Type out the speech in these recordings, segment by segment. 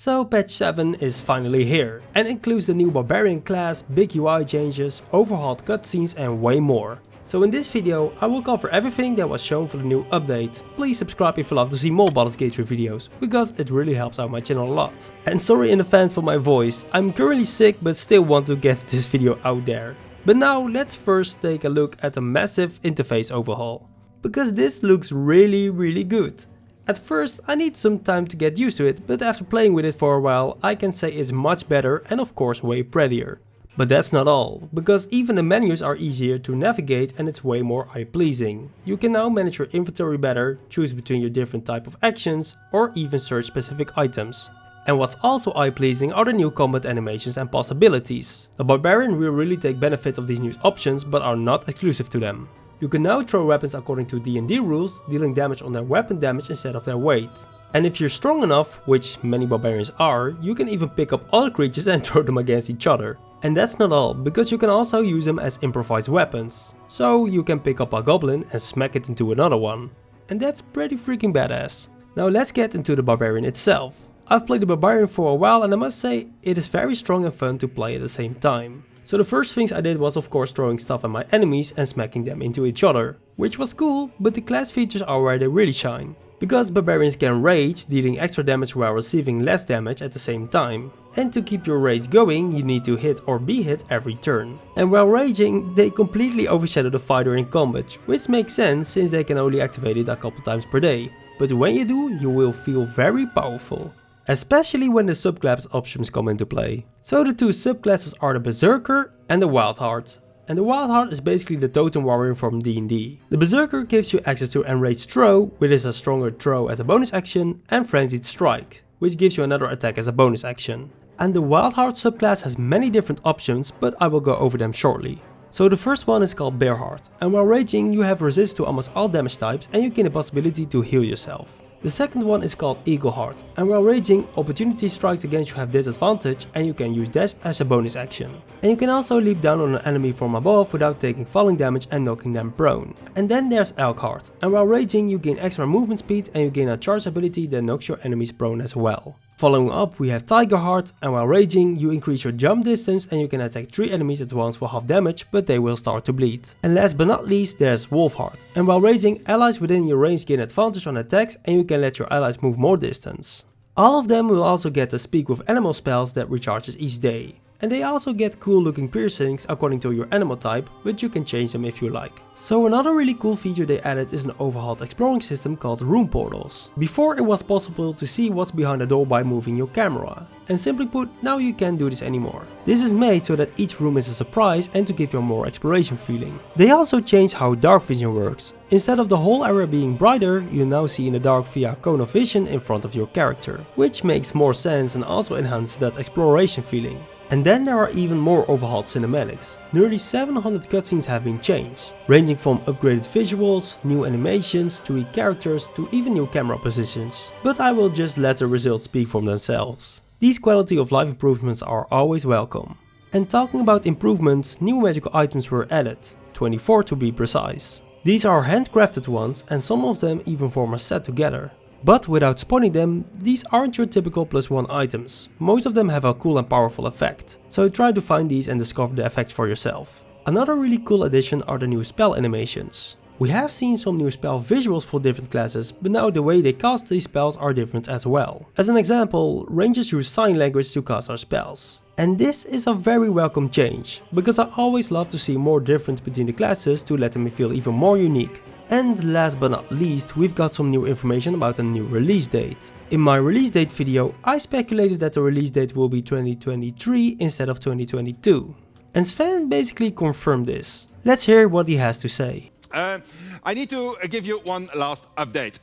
So patch 7 is finally here and includes the new Barbarian class, big UI changes, overhauled cutscenes and way more. So in this video I will cover everything that was shown for the new update. Please subscribe if you love to see more Baldur's Gate 3 videos, because it really helps out my channel a lot. And sorry in advance for my voice, I'm currently sick but still want to get this video out there. But now let's first take a look at the massive interface overhaul, because this looks really good. At first I need some time to get used to it, but after playing with it for a while I can say it's much better and of course way prettier. But that's not all, because even the menus are easier to navigate and it's way more eye-pleasing. You can now manage your inventory better, choose between your different type of actions, or even search specific items. And what's also eye-pleasing are the new combat animations and possibilities. The Barbarian will really take benefit of these new options but are not exclusive to them. You can now throw weapons according to D&D rules, dealing damage on their weapon damage instead of their weight. And if you're strong enough, which many barbarians are, you can even pick up other creatures and throw them against each other. And that's not all, because you can also use them as improvised weapons. So you can pick up a goblin and smack it into another one. And that's pretty freaking badass. Now let's get into the Barbarian itself. I've played the Barbarian for a while and I must say it is very strong and fun to play at the same time. So the first things I did was of course throwing stuff at my enemies and smacking them into each other. Which was cool, but the class features are where they really shine. Because barbarians can rage, dealing extra damage while receiving less damage at the same time. And to keep your rage going, you need to hit or be hit every turn. And while raging, they completely overshadow the fighter in combat, which makes sense since they can only activate it a couple times per day. But when you do, you will feel very powerful. Especially when the subclass options come into play. So the two subclasses are the Berserker and the Wildheart. And the Wildheart is basically the totem warrior from D&D. The Berserker gives you access to Enraged Throw, which is a stronger throw as a bonus action, and Frenzied Strike, which gives you another attack as a bonus action. And the Wildheart subclass has many different options, but I will go over them shortly. So the first one is called Bearheart, and while raging you have resist to almost all damage types and you gain the possibility to heal yourself. The second one is called Eagleheart, and while raging, opportunity strikes against you have disadvantage and you can use dash as a bonus action. And you can also leap down on an enemy from above without taking falling damage and knocking them prone. And then there's Elkheart, and while raging you gain extra movement speed and you gain a charge ability that knocks your enemies prone as well. Following up we have Tigerheart, and while raging you increase your jump distance and you can attack 3 enemies at once for half damage, but they will start to bleed. And last but not least there's Wolfheart, and while raging allies within your range gain advantage on attacks and you can let your allies move more distance. All of them will also get the Speak with Animal spells that recharges each day. And they also get cool looking piercings according to your animal type, but you can change them if you like. So another really cool feature they added is an overhauled exploring system called room portals. Before it was possible to see what's behind the door by moving your camera. And simply put, now you can't do this anymore. This is made so that each room is a surprise and to give you a more exploration feeling. They also changed how dark vision works. Instead of the whole area being brighter, you now see in the dark via a cone of vision in front of your character. Which makes more sense and also enhances that exploration feeling. And then there are even more overhauled cinematics. Nearly 700 cutscenes have been changed, ranging from upgraded visuals, new animations, 3 characters to even new camera positions. But I will just let the results speak for themselves. These quality of life improvements are always welcome. And talking about improvements, new magical items were added, 24 to be precise. These are handcrafted ones and some of them even form a set together. But without spoiling them, these aren't your typical +1 items. Most of them have a cool and powerful effect, so try to find these and discover the effects for yourself. Another really cool addition are the new spell animations. We have seen some new spell visuals for different classes, but now the way they cast these spells are different as well. As an example, rangers use sign language to cast our spells. And this is a very welcome change, because I always love to see more difference between the classes to let them feel even more unique. And last but not least, we've got some new information about a new release date. In my release date video, I speculated that the release date will be 2023 instead of 2022. And Sven basically confirmed this. Let's hear what he has to say. I need to give you one last update.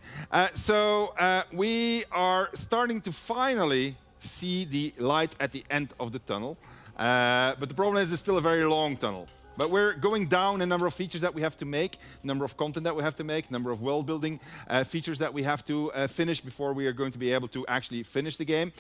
We are starting to finally see the light at the end of the tunnel. But the problem is it's still a very long tunnel. But we're going down a number of features that we have to make, number of content that we have to make, number of world building features that we have to finish before we are going to be able to actually finish the game.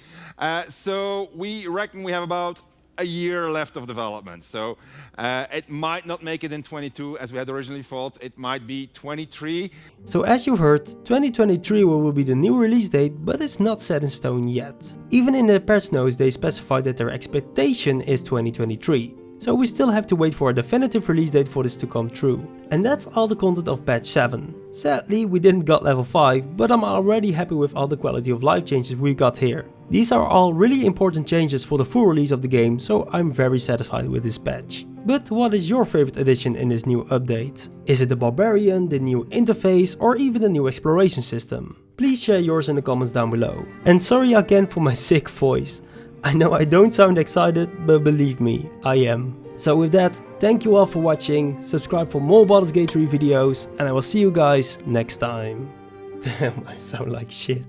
So we reckon we have about a year left of development. So it might not make it in 22 as we had originally thought. It might be 23. So as you heard, 2023 will be the new release date, but it's not set in stone yet. Even in the patch notes they specify that their expectation is 2023. So we still have to wait for a definitive release date for this to come true. And that's all the content of patch 7. Sadly we didn't got level 5, but I'm already happy with all the quality of life changes we got here. These are all really important changes for the full release of the game, so I'm very satisfied with this patch. But what is your favorite addition in this new update? Is it the Barbarian, the new interface, or even the new exploration system? Please share yours in the comments down below. And sorry again for my sick voice. I know I don't sound excited, but believe me, I am. So with that, thank you all for watching, subscribe for more Baldur's Gate 3 videos, and I will see you guys next time. Damn, I sound like shit.